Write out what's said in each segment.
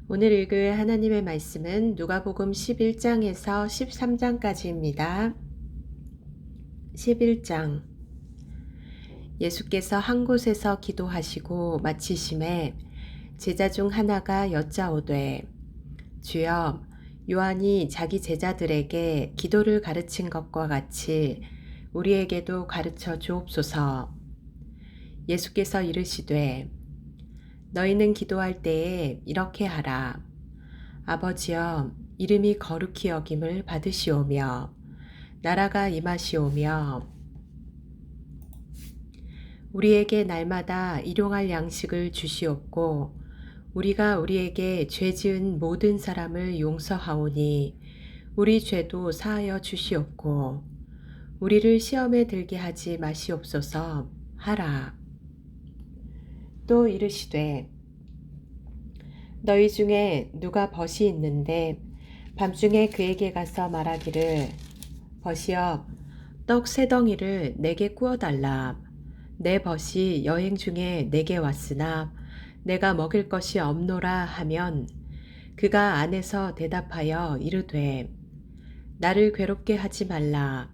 오늘 읽을 하나님의 말씀은 누가복음 11장에서 13장까지입니다. 11장. 예수께서 한 곳에서 기도하시고 마치심에 제자 중 하나가 여짜오되 주여, 요한이 자기 제자들에게 기도를 가르친 것과 같이 우리에게도 가르쳐 주옵소서. 예수께서 이르시되 너희는 기도할 때에 이렇게 하라. 아버지여, 이름이 거룩히 여김을 받으시오며 나라가 임하시오며 우리에게 날마다 일용할 양식을 주시옵고 우리가 우리에게 죄 지은 모든 사람을 용서하오니 우리 죄도 사하여 주시옵고 우리를 시험에 들게 하지 마시옵소서 하라. 또 이르시되 너희 중에 누가 벗이 있는데 밤중에 그에게 가서 말하기를 벗이여, 떡 세 덩이를 내게 구워달라. 내 벗이 여행 중에 내게 왔으나 내가 먹을 것이 없노라 하면 그가 안에서 대답하여 이르되 나를 괴롭게 하지 말라.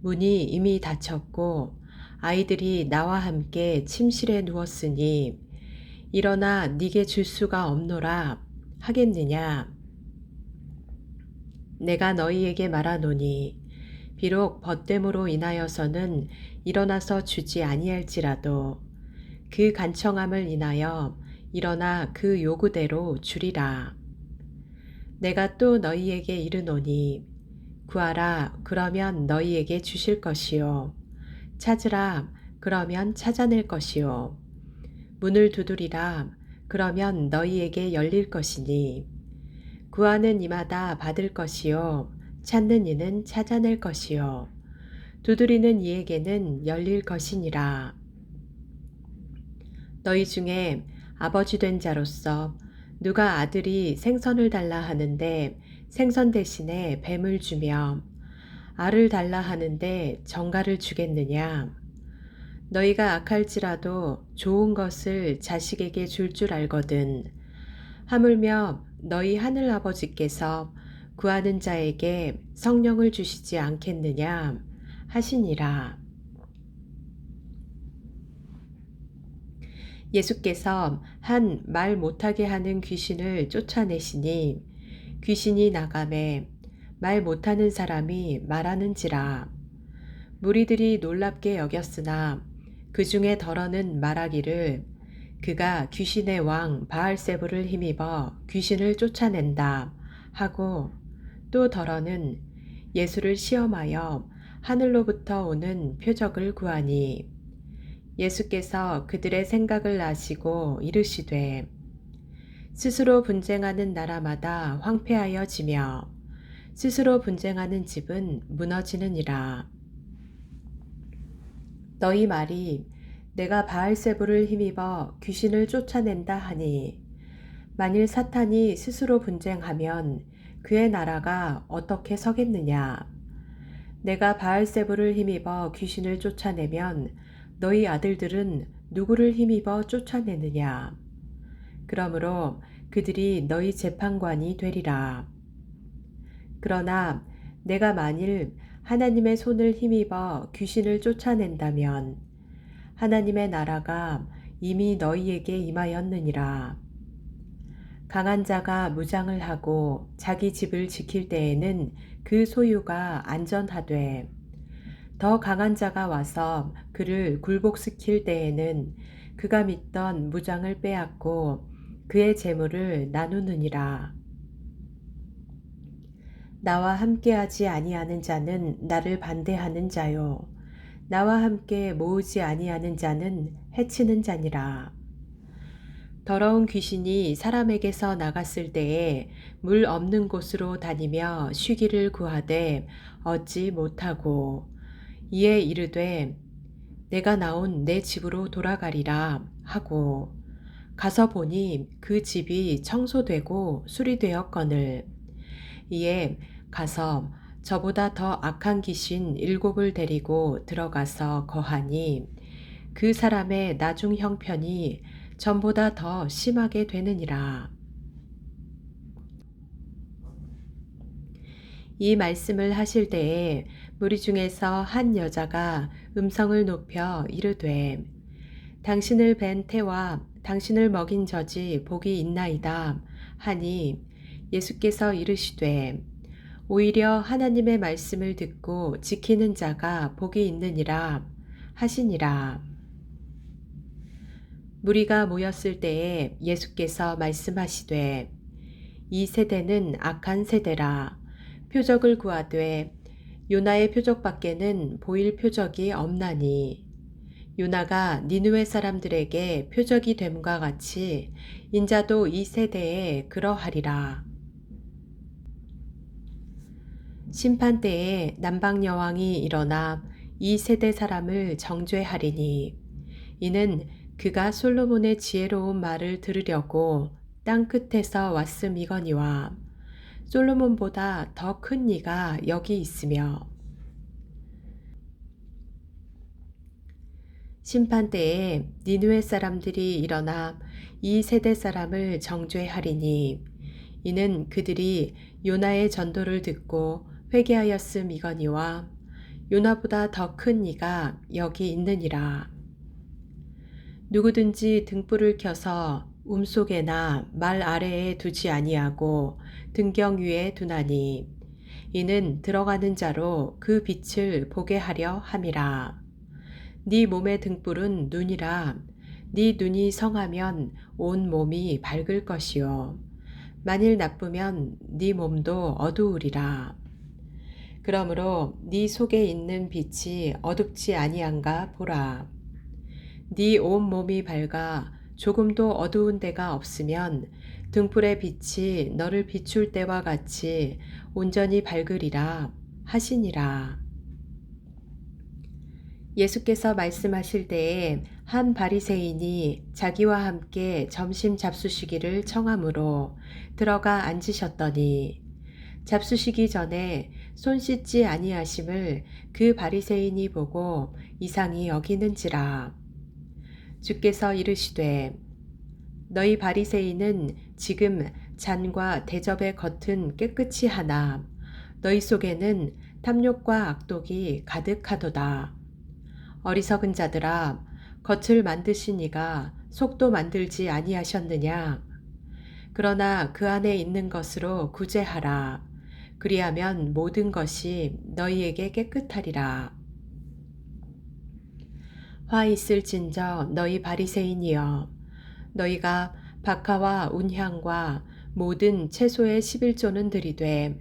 문이 이미 닫혔고 아이들이 나와 함께 침실에 누웠으니 일어나 네게 줄 수가 없노라 하겠느냐. 내가 너희에게 말하노니 비록 벗됨으로 인하여서는 일어나서 주지 아니할지라도 그 간청함을 인하여 일어나 그 요구대로 주리라. 내가 또 너희에게 이르노니 구하라, 그러면 너희에게 주실 것이요 찾으라, 그러면 찾아낼 것이요 문을 두드리라, 그러면 너희에게 열릴 것이니 구하는 이마다 받을 것이요 찾는 이는 찾아낼 것이요 두드리는 이에게는 열릴 것이니라. 너희 중에 아버지 된 자로서 누가 아들이 생선을 달라 하는데 생선 대신에 뱀을 주며 알을 달라 하는데 정갈을 주겠느냐. 너희가 악할지라도 좋은 것을 자식에게 줄 줄 알거든. 하물며 너희 하늘 아버지께서 구하는 자에게 성령을 주시지 않겠느냐 하시니라. 예수께서 한 말 못하게 하는 귀신을 쫓아내시니 귀신이 나가매 말 못하는 사람이 말하는지라. 무리들이 놀랍게 여겼으나 그 중에 덜어는 말하기를 그가 귀신의 왕 바알세불을 힘입어 귀신을 쫓아낸다 하고 또 덜어는 예수를 시험하여 하늘로부터 오는 표적을 구하니 예수께서 그들의 생각을 아시고 이르시되 스스로 분쟁하는 나라마다 황폐하여 지며 스스로 분쟁하는 집은 무너지느니라. 너희 말이 내가 바알세불을 힘입어 귀신을 쫓아낸다 하니 만일 사탄이 스스로 분쟁하면 그의 나라가 어떻게 서겠느냐. 내가 바알세불을 힘입어 귀신을 쫓아내면 너희 아들들은 누구를 힘입어 쫓아내느냐. 그러므로 그들이 너희 재판관이 되리라. 그러나 내가 만일 하나님의 손을 힘입어 귀신을 쫓아낸다면 하나님의 나라가 이미 너희에게 임하였느니라. 강한 자가 무장을 하고 자기 집을 지킬 때에는 그 소유가 안전하되 더 강한 자가 와서 그를 굴복시킬 때에는 그가 믿던 무장을 빼앗고 그의 재물을 나누느니라. 나와 함께하지 아니하는 자는 나를 반대하는 자요 나와 함께 모으지 아니하는 자는 해치는 자니라. 더러운 귀신이 사람에게서 나갔을 때에 물 없는 곳으로 다니며 쉬기를 구하되 얻지 못하고 이에 이르되 내가 나온 내 집으로 돌아가리라 하고 가서 보니 그 집이 청소되고 수리되었거늘 이에 가서 저보다 더 악한 귀신 7을 데리고 들어가서 거하니 그 사람의 나중 형편이 전보다 더 심하게 되느니라. 이 말씀을 하실 때에 무리 중에서 한 여자가 음성을 높여 이르되 당신을 뵌 태와 당신을 먹인 젖이 복이 있나이다 하니 예수께서 이르시되 오히려 하나님의 말씀을 듣고 지키는 자가 복이 있느니라 하시니라. 무리가 모였을 때에 예수께서 말씀하시되 이 세대는 악한 세대라. 표적을 구하되 요나의 표적밖에는 보일 표적이 없나니 요나가 니느웨 사람들에게 표적이 됨과 같이 인자도 이 세대에 그러하리라. 심판 때에 남방 여왕이 일어나 이 세대 사람을 정죄하리니 이는 그가 솔로몬의 지혜로운 말을 들으려고 땅 끝에서 왔음이거니와 솔로몬보다 더 큰 이가 여기 있으며 심판 때에 니느웨 사람들이 일어나 이 세대 사람을 정죄하리니 이는 그들이 요나의 전도를 듣고 회개하였음이거니와 요나보다 더 큰 이가 여기 있느니라. 누구든지 등불을 켜서 움속에나 말 아래에 두지 아니하고 등경 위에 두나니 이는 들어가는 자로 그 빛을 보게 하려 함이라. 네 몸의 등불은 눈이라. 네 눈이 성하면 온 몸이 밝을 것이요 만일 나쁘면 네 몸도 어두우리라. 그러므로 네 속에 있는 빛이 어둡지 아니한가 보라. 네 온 몸이 밝아 조금도 어두운 데가 없으면 등불의 빛이 너를 비출 때와 같이 온전히 밝으리라 하시니라. 예수께서 말씀하실 때에 한 바리새인이 자기와 함께 점심 잡수시기를 청하므로 들어가 앉으셨더니 잡수시기 전에 손 씻지 아니하심을 그 바리새인이 보고 이상히 여기는지라. 주께서 이르시되 너희 바리새인은 지금 잔과 대접의 겉은 깨끗이 하나 너희 속에는 탐욕과 악독이 가득하도다. 어리석은 자들아 겉을 만드신 이가 속도 만들지 아니하셨느냐. 그러나 그 안에 있는 것으로 구제하라. 그리하면 모든 것이 너희에게 깨끗하리라. 화 있을진저 너희 바리새인이여 너희가 박하와 운향과 모든 채소의 11조는 들이되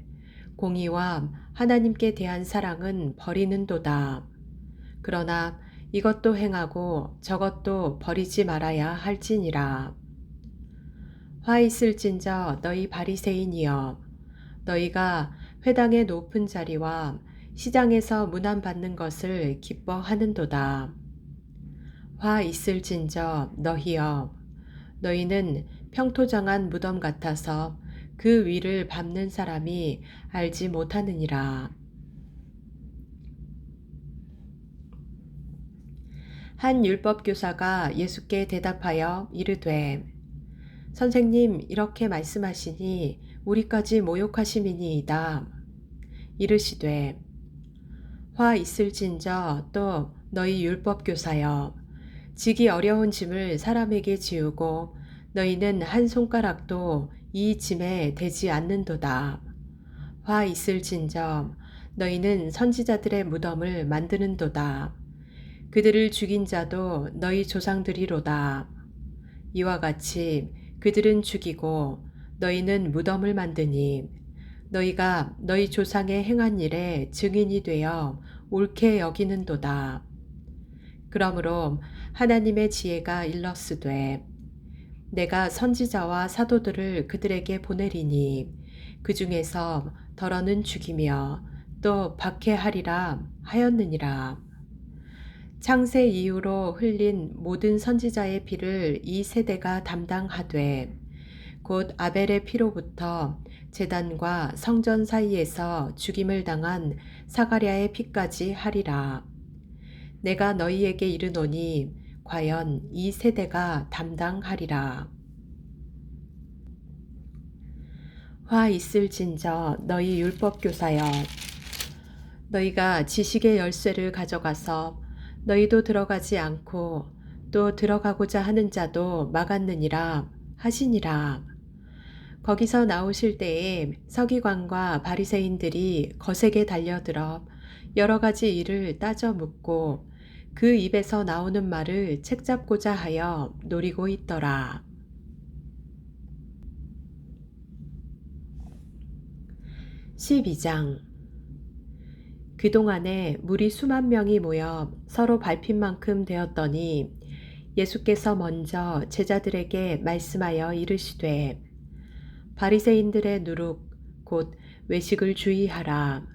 공의와 하나님께 대한 사랑은 버리는도다. 그러나 이것도 행하고 저것도 버리지 말아야 할지니라. 화 있을진저 너희 바리새인이여 너희가 회당의 높은 자리와 시장에서 문안받는 것을 기뻐하는도다. 화 있을진저 너희여 너희는 평토장한 무덤 같아서 그 위를 밟는 사람이 알지 못하느니라. 한 율법교사가 예수께 대답하여 이르되 선생님 이렇게 말씀하시니 우리까지 모욕하심이니이다. 이르시되 화 있을진저 또 너희 율법교사여 지기 어려운 짐을 사람에게 지우고 너희는 한 손가락도 이 짐에 대지 않는도다. 화 있을진저 너희는 선지자들의 무덤을 만드는도다. 그들을 죽인 자도 너희 조상들이로다. 이와 같이 그들은 죽이고 너희는 무덤을 만드니 너희가 너희 조상의 행한 일에 증인이 되어 옳게 여기는도다. 그러므로 하나님의 지혜가 일렀으되 내가 선지자와 사도들을 그들에게 보내리니 그 중에서 더러는 죽이며 또 박해하리라 하였느니라. 창세 이후로 흘린 모든 선지자의 피를 이 세대가 담당하되 곧 아벨의 피로부터 제단과 성전 사이에서 죽임을 당한 사가랴의 피까지 하리라. 내가 너희에게 이르노니 과연 이 세대가 담당하리라. 화 있을진저 너희 율법교사여. 너희가 지식의 열쇠를 가져가서 너희도 들어가지 않고 또 들어가고자 하는 자도 막았느니라 하시니라. 거기서 나오실 때에 서기관과 바리새인들이 거세게 달려들어 여러 가지 일을 따져 묻고 그 입에서 나오는 말을 책잡고자 하여 노리고 있더라. 12장. 그동안에 무리 수만 명이 모여 서로 밟힌 만큼 되었더니 예수께서 먼저 제자들에게 말씀하여 이르시되 바리새인들의 누룩 곧 외식을 주의하라.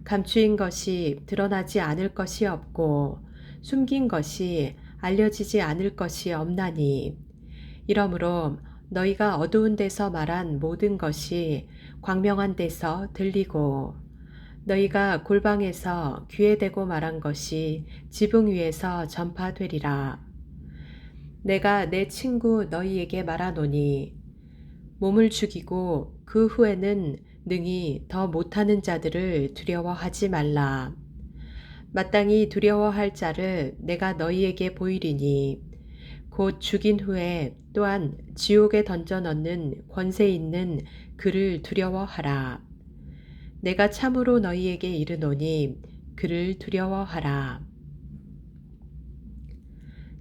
감추인 것이 드러나지 않을 것이 없고 숨긴 것이 알려지지 않을 것이 없나니 이러므로 너희가 어두운 데서 말한 모든 것이 광명한 데서 들리고 너희가 골방에서 귀에 대고 말한 것이 지붕 위에서 전파되리라. 내가 내 친구 너희에게 말하노니 몸을 죽이고 그 후에는 능히 더 못하는 자들을 두려워하지 말라. 마땅히 두려워할 자를 내가 너희에게 보이리니 곧 죽인 후에 또한 지옥에 던져 넣는 권세 있는 그를 두려워하라. 내가 참으로 너희에게 이르노니 그를 두려워하라.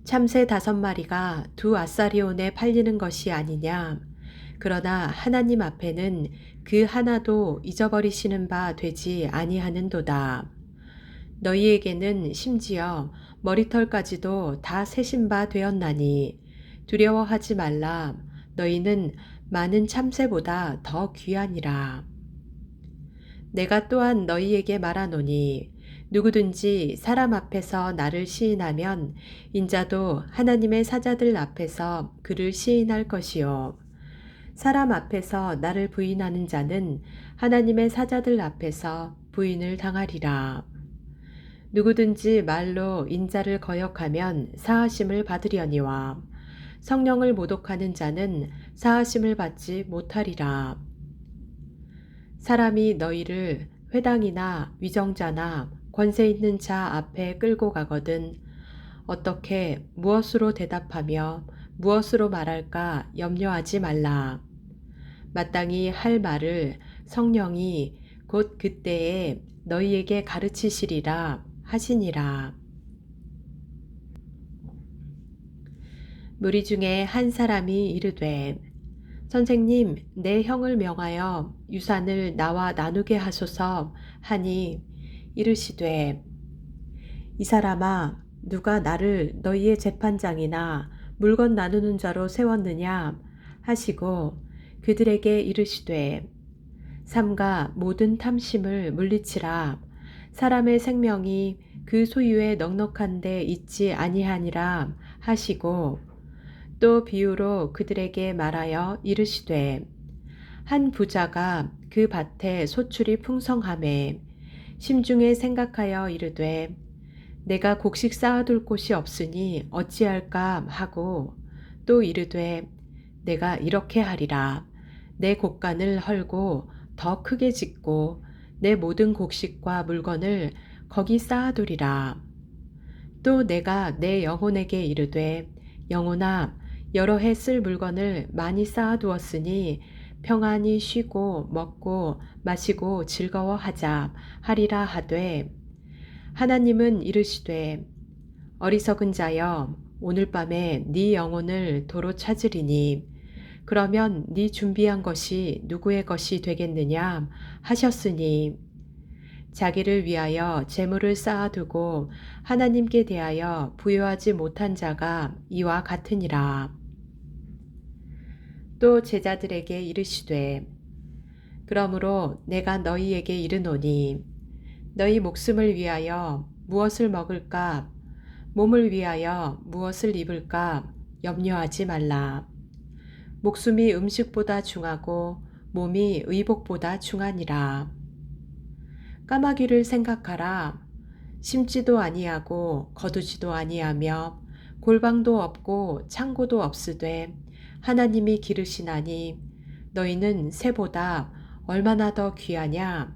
참새 5마리가 2아사리온에 팔리는 것이 아니냐. 그러나 하나님 앞에는 그 하나도 잊어버리시는 바 되지 아니하는도다. 너희에게는 심지어 머리털까지도 다 세신 바 되었나니 두려워하지 말라. 너희는 많은 참새보다 더 귀하니라. 내가 또한 너희에게 말하노니 누구든지 사람 앞에서 나를 시인하면 인자도 하나님의 사자들 앞에서 그를 시인할 것이요. 사람 앞에서 나를 부인하는 자는 하나님의 사자들 앞에서 부인을 당하리라. 누구든지 말로 인자를 거역하면 사하심을 받으려니와 성령을 모독하는 자는 사하심을 받지 못하리라. 사람이 너희를 회당이나 위정자나 권세 있는 자 앞에 끌고 가거든 어떻게 무엇으로 대답하며 무엇으로 말할까 염려하지 말라. 마땅히 할 말을 성령이 곧 그때에 너희에게 가르치시리라 하시니라. 무리 중에 한 사람이 이르되 선생님, 내 형을 명하여 유산을 나와 나누게 하소서 하니 이르시되 이 사람아 누가 나를 너희의 재판장이나 물건 나누는 자로 세웠느냐 하시고 그들에게 이르시되 삼가 모든 탐심을 물리치라. 사람의 생명이 그 소유에 넉넉한 데 있지 아니하니라 하시고 또 비유로 그들에게 말하여 이르시되 한 부자가 그 밭에 소출이 풍성하매 심중에 생각하여 이르되 내가 곡식 쌓아둘 곳이 없으니 어찌할까 하고 또 이르되 내가 이렇게 하리라. 내 곡간을 헐고 더 크게 짓고 내 모든 곡식과 물건을 거기 쌓아두리라. 또 내가 내 영혼에게 이르되 영혼아 여러 해 쓸 물건을 많이 쌓아두었으니 평안히 쉬고 먹고 마시고 즐거워하자 하리라 하되 하나님은 이르시되 어리석은 자여 오늘 밤에 네 영혼을 도로 찾으리니 그러면 네 준비한 것이 누구의 것이 되겠느냐 하셨으니 자기를 위하여 재물을 쌓아두고 하나님께 대하여 부여하지 못한 자가 이와 같으니라. 또 제자들에게 이르시되 그러므로 내가 너희에게 이르노니 너희 목숨을 위하여 무엇을 먹을까 몸을 위하여 무엇을 입을까 염려하지 말라. 목숨이 음식보다 중하고 몸이 의복보다 중하니라. 까마귀를 생각하라. 심지도 아니하고 거두지도 아니하며 골방도 없고 창고도 없으되 하나님이 기르시나니 너희는 새보다 얼마나 더 귀하냐?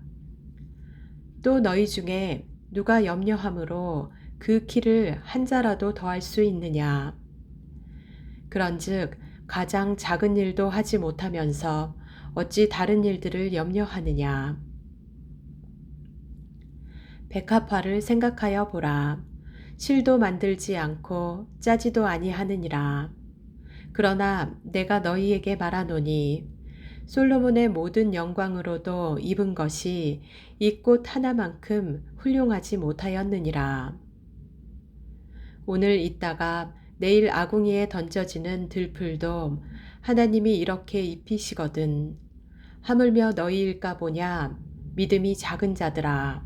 또 너희 중에 누가 염려함으로 그 키를 한 자라도 더할 수 있느냐? 그런즉 가장 작은 일도 하지 못하면서 어찌 다른 일들을 염려하느냐? 백합화를 생각하여 보라. 실도 만들지 않고 짜지도 아니하느니라. 그러나 내가 너희에게 말하노니 솔로몬의 모든 영광으로도 입은 것이 이 꽃 하나만큼 훌륭하지 못하였느니라. 오늘 있다가 내일 아궁이에 던져지는 들풀도 하나님이 이렇게 입히시거든. 하물며 너희일까 보냐? 믿음이 작은 자들아.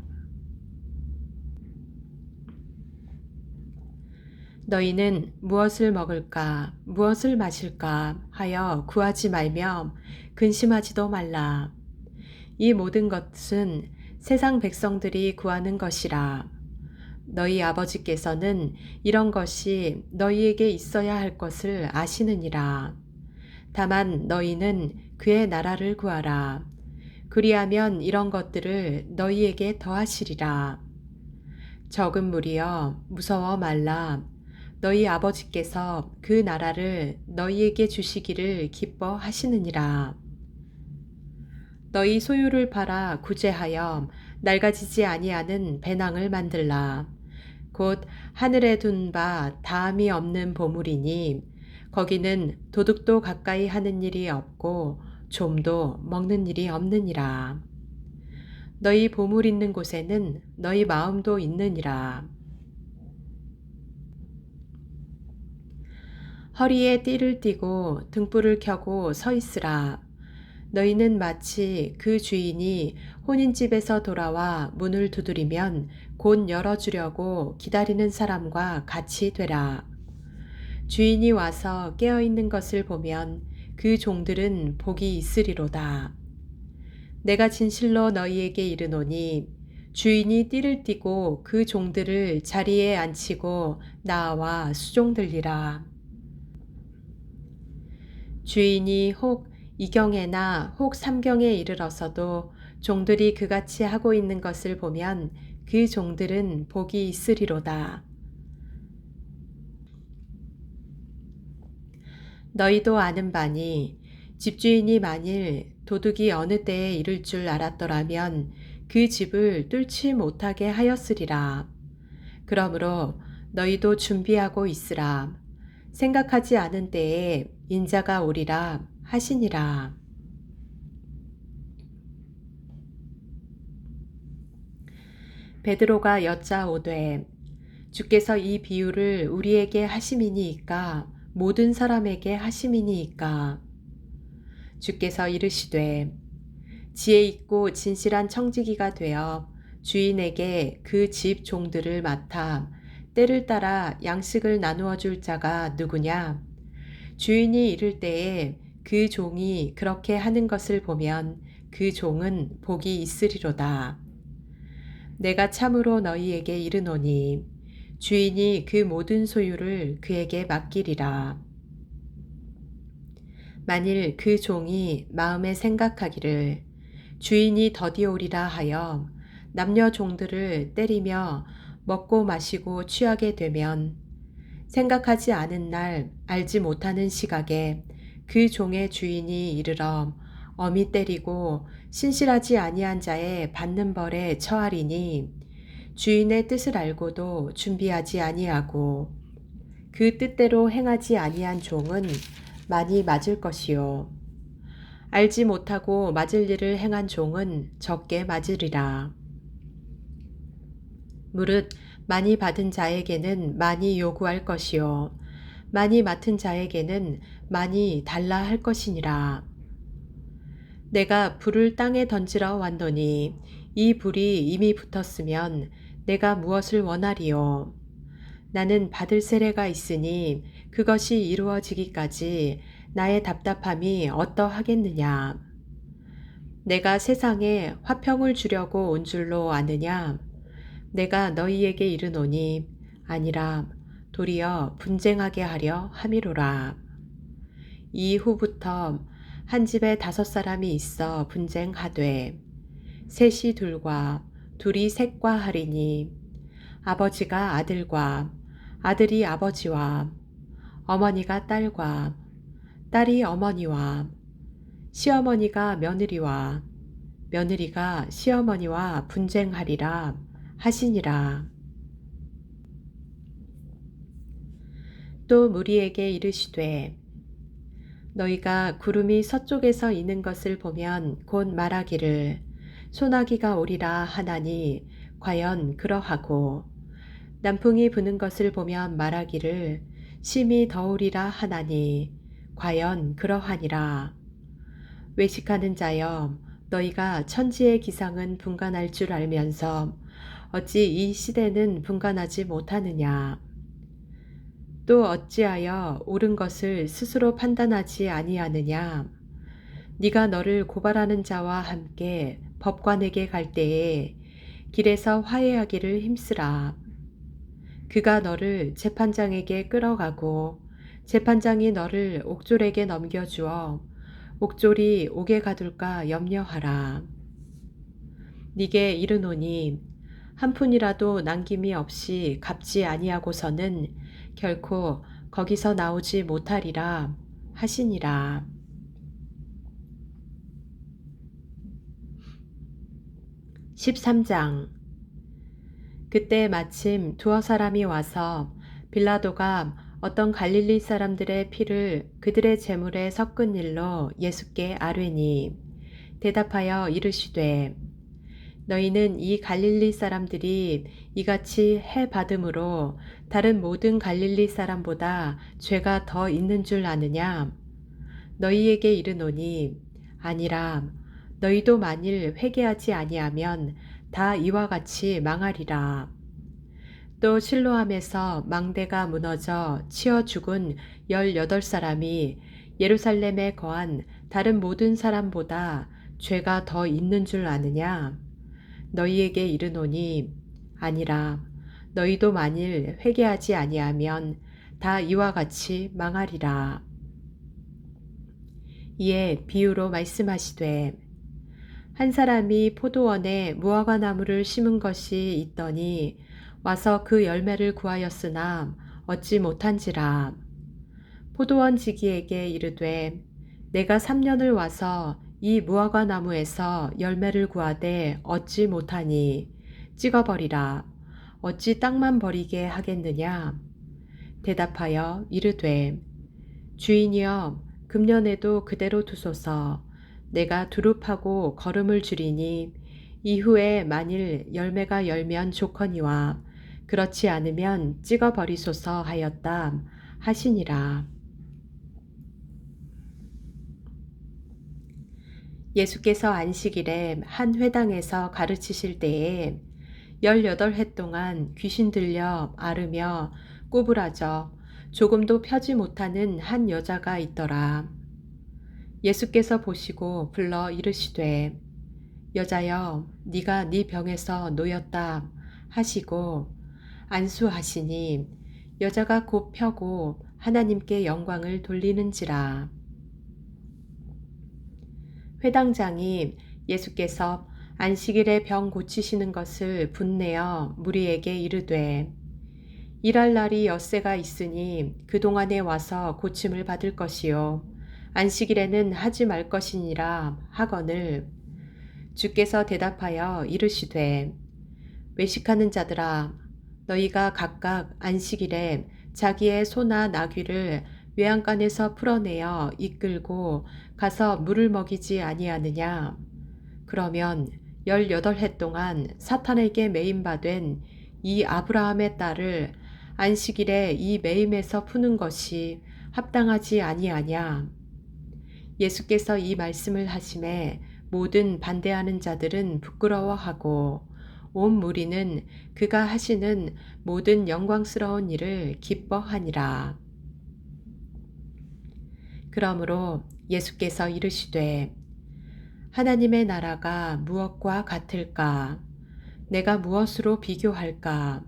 너희는 무엇을 먹을까, 무엇을 마실까 하여 구하지 말며 근심하지도 말라. 이 모든 것은 세상 백성들이 구하는 것이라. 너희 아버지께서는 이런 것이 너희에게 있어야 할 것을 아시느니라. 다만 너희는 그의 나라를 구하라. 그리하면 이런 것들을 너희에게 더하시리라. 적은 무리여 무서워 말라. 너희 아버지께서 그 나라를 너희에게 주시기를 기뻐하시느니라. 너희 소유를 팔아 구제하여 낡아지지 아니하는 배낭을 만들라. 곧 하늘에 둔 바 다함이 없는 보물이니 거기는 도둑도 가까이 하는 일이 없고 좀도 먹는 일이 없느니라. 너희 보물 있는 곳에는 너희 마음도 있느니라. 허리에 띠를 띠고 등불을 켜고 서 있으라. 너희는 마치 그 주인이 혼인집에서 돌아와 문을 두드리면 곧 열어주려고 기다리는 사람과 같이 되라. 주인이 와서 깨어있는 것을 보면 그 종들은 복이 있으리로다. 내가 진실로 너희에게 이르노니 주인이 띠를 띠고 그 종들을 자리에 앉히고 나와 수종들리라. 주인이 혹 이경에나 혹 삼경에 이르러서도 종들이 그같이 하고 있는 것을 보면 그 종들은 복이 있으리로다. 너희도 아는 바니 집주인이 만일 도둑이 어느 때에 이를 줄 알았더라면 그 집을 뚫지 못하게 하였으리라. 그러므로 너희도 준비하고 있으라. 생각하지 않은 때에 인자가 오리라 하시니라. 베드로가 여짜오되 주께서 이 비유를 우리에게 하심이니이까 모든 사람에게 하심이니이까. 주께서 이르시되 지혜 있고 진실한 청지기가 되어 주인에게 그 집 종들을 맡아 때를 따라 양식을 나누어 줄 자가 누구냐? 주인이 이를 때에 그 종이 그렇게 하는 것을 보면 그 종은 복이 있으리로다. 내가 참으로 너희에게 이르노니 주인이 그 모든 소유를 그에게 맡기리라. 만일 그 종이 마음에 생각하기를 주인이 더디오리라 하여 남녀 종들을 때리며 먹고 마시고 취하게 되면 생각하지 않은 날 알지 못하는 시각에 그 종의 주인이 이르러 엄히 때리고 신실하지 아니한 자의 받는 벌에 처하리니 주인의 뜻을 알고도 준비하지 아니하고 그 뜻대로 행하지 아니한 종은 많이 맞을 것이요 알지 못하고 맞을 일을 행한 종은 적게 맞으리라. 무릇 많이 받은 자에게는 많이 요구할 것이요 많이 맡은 자에게는 많이 달라 할 것이니라. 내가 불을 땅에 던지러 왔노니 이 불이 이미 붙었으면 내가 무엇을 원하리요? 나는 받을 세례가 있으니 그것이 이루어지기까지 나의 답답함이 어떠하겠느냐? 내가 세상에 화평을 주려고 온 줄로 아느냐? 내가 너희에게 이르노니 아니라 도리어 분쟁하게 하려 함이로라. 이후부터 한 집에 5사람이 있어 분쟁하되 셋이 둘과 둘이 셋과 하리니 아버지가 아들과 아들이 아버지와 어머니가 딸과 딸이 어머니와 시어머니가 며느리와 며느리가 시어머니와 분쟁하리라 하시니라. 또 무리에게 이르시되 너희가 구름이 서쪽에서 이는 것을 보면 곧 말하기를 소나기가 오리라 하나니 과연 그러하고 남풍이 부는 것을 보면 말하기를 심히 더우리라 하나니 과연 그러하니라. 외식하는 자여 너희가 천지의 기상은 분간할 줄 알면서 어찌 이 시대는 분간하지 못하느냐. 또 어찌하여 옳은 것을 스스로 판단하지 아니하느냐. 네가 너를 고발하는 자와 함께 법관에게 갈 때에 길에서 화해하기를 힘쓰라. 그가 너를 재판장에게 끌어가고 재판장이 너를 옥졸에게 넘겨주어 옥졸이 옥에 가둘까 염려하라. 네게 이르노니 한 푼이라도 남김이 없이 갚지 아니하고서는 결코 거기서 나오지 못하리라 하시니라. (13장) 그때 마침 두어 사람이 와서 빌라도가 어떤 갈릴리 사람들의 피를 그들의 제물에 섞은 일로 예수께 아뢰니 대답하여 이르시되 너희는 이 갈릴리 사람들이 이같이 해 받음으로 다른 모든 갈릴리 사람보다 죄가 더 있는 줄 아느냐? 너희에게 이르노니 아니라 너희도 만일 회개하지 아니하면 다 이와 같이 망하리라. 또 실로암에서 망대가 무너져 치어 죽은 18사람이 예루살렘에 거한 다른 모든 사람보다 죄가 더 있는 줄 아느냐? 너희에게 이르노니 아니라 너희도 만일 회개하지 아니하면 다 이와 같이 망하리라. 이에 비유로 말씀하시되 한 사람이 포도원에 무화과 나무를 심은 것이 있더니 와서 그 열매를 구하였으나 얻지 못한지라. 포도원 지기에게 이르되 내가 3년을 와서 이 무화과 나무에서 열매를 구하되 얻지 못하니 찍어버리라. 어찌 땅만 버리게 하겠느냐? 대답하여 이르되 주인이여 금년에도 그대로 두소서. 내가 두릅하고 거름을 줄이니 이후에 만일 열매가 열면 좋거니와 그렇지 않으면 찍어버리소서 하였다 하시니라. 예수께서 안식일에 한 회당에서 가르치실 때에 18해 동안 귀신 들려 앓으며 꼬부라져 조금도 펴지 못하는 한 여자가 있더라. 예수께서 보시고 불러 이르시되 여자여 네가 네 병에서 놓였다 하시고 안수하시니 여자가 곧 펴고 하나님께 영광을 돌리는지라. 회당장이 예수께서 안식일에 병 고치시는 것을 분내어 무리에게 이르되 일할 날이 엿새가 있으니 그동안에 와서 고침을 받을 것이요 안식일에는 하지 말 것이니라 하거늘 주께서 대답하여 이르시되 외식하는 자들아 너희가 각각 안식일에 자기의 소나 나귀를 외양간에서 풀어내어 이끌고 가서 물을 먹이지 아니하느냐. 그러면 18해 동안 사탄에게 매임받은 이 아브라함의 딸을 안식일에 이 매임에서 푸는 것이 합당하지 아니하냐. 예수께서 이 말씀을 하심에 모든 반대하는 자들은 부끄러워하고 온 무리는 그가 하시는 모든 영광스러운 일을 기뻐하니라. 그러므로 예수께서 이르시되 하나님의 나라가 무엇과 같을까? 내가 무엇으로 비교할까?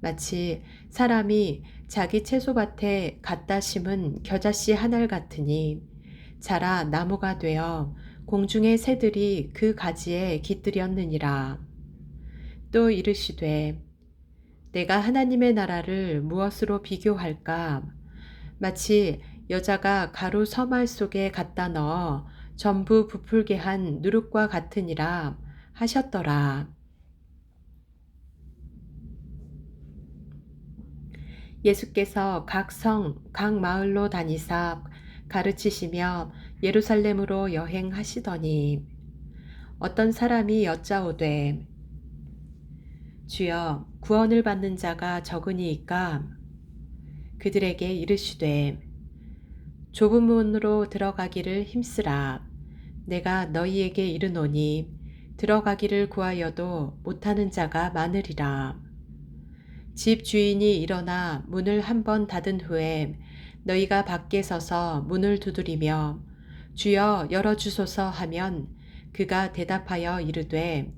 마치 사람이 자기 채소밭에 갖다 심은 겨자씨 한 알 같으니 자라 나무가 되어 공중의 새들이 그 가지에 깃들였느니라. 또 이르시되 내가 하나님의 나라를 무엇으로 비교할까? 마치 여자가 가루 서말 속에 갖다 넣어 전부 부풀게 한 누룩과 같으니라 하셨더라. 예수께서 각 성, 각 마을로 다니사 가르치시며 예루살렘으로 여행하시더니 어떤 사람이 여짜오되 주여 구원을 받는 자가 적으니이까? 그들에게 이르시되 좁은 문으로 들어가기를 힘쓰라. 내가 너희에게 이르노니 들어가기를 구하여도 못하는 자가 많으리라. 집 주인이 일어나 문을 한 번 닫은 후에 너희가 밖에 서서 문을 두드리며 주여 열어주소서 하면 그가 대답하여 이르되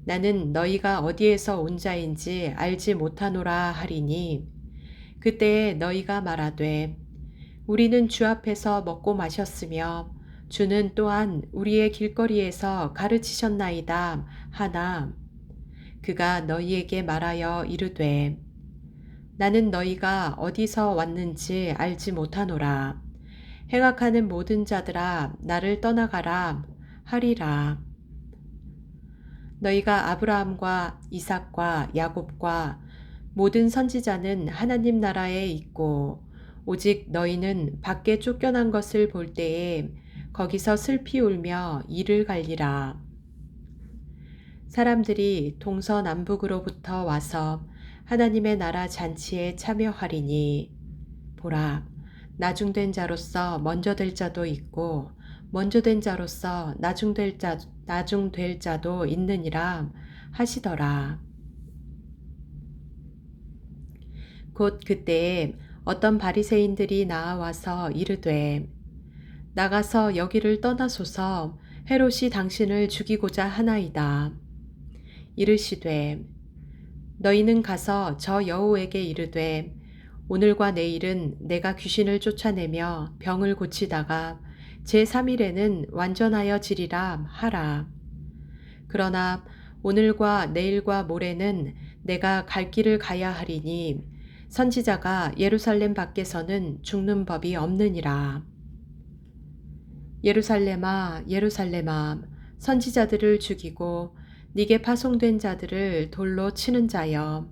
나는 너희가 어디에서 온 자인지 알지 못하노라 하리니 그때에 너희가 말하되 우리는 주 앞에서 먹고 마셨으며 주는 또한 우리의 길거리에서 가르치셨나이다 하나 그가 너희에게 말하여 이르되 나는 너희가 어디서 왔는지 알지 못하노라. 행악하는 모든 자들아 나를 떠나가라 하리라. 너희가 아브라함과 이삭과 야곱과 모든 선지자는 하나님 나라에 있고 오직 너희는 밖에 쫓겨난 것을 볼 때에 거기서 슬피 울며 이를 갈리라. 사람들이 동서남북으로부터 와서 하나님의 나라 잔치에 참여하리니 보라 나중된 자로서 먼저 될 자도 있고 먼저 된 자로서 나중될 자도 있느니라 하시더라. 곧 그때에 어떤 바리새인들이 나와서 이르되 나가서 여기를 떠나소서 헤롯이 당신을 죽이고자 하나이다. 이르시되 너희는 가서 저 여호에게 이르되 오늘과 내일은 내가 귀신을 쫓아내며 병을 고치다가 제3일에는 완전하여 지리라 하라. 그러나 오늘과 내일과 모레는 내가 갈 길을 가야 하리니 선지자가 예루살렘 밖에서는 죽는 법이 없느니라. 예루살렘아 예루살렘아 선지자들을 죽이고 네게 파송된 자들을 돌로 치는 자여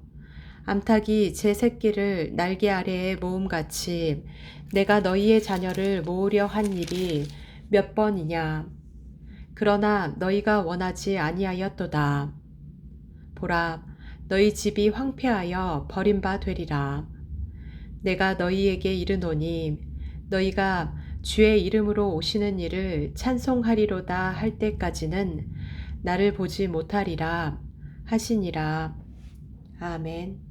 암탉이 제 새끼를 날개 아래에 모음같이 내가 너희의 자녀를 모으려 한 일이 몇 번이냐. 그러나 너희가 원하지 아니하였도다. 보라 너희 집이 황폐하여 버림바 되리라. 내가 너희에게 이르노니 너희가 주의 이름으로 오시는 일을 찬송하리로다 할 때까지는 나를 보지 못하리라 하시니라. 아멘.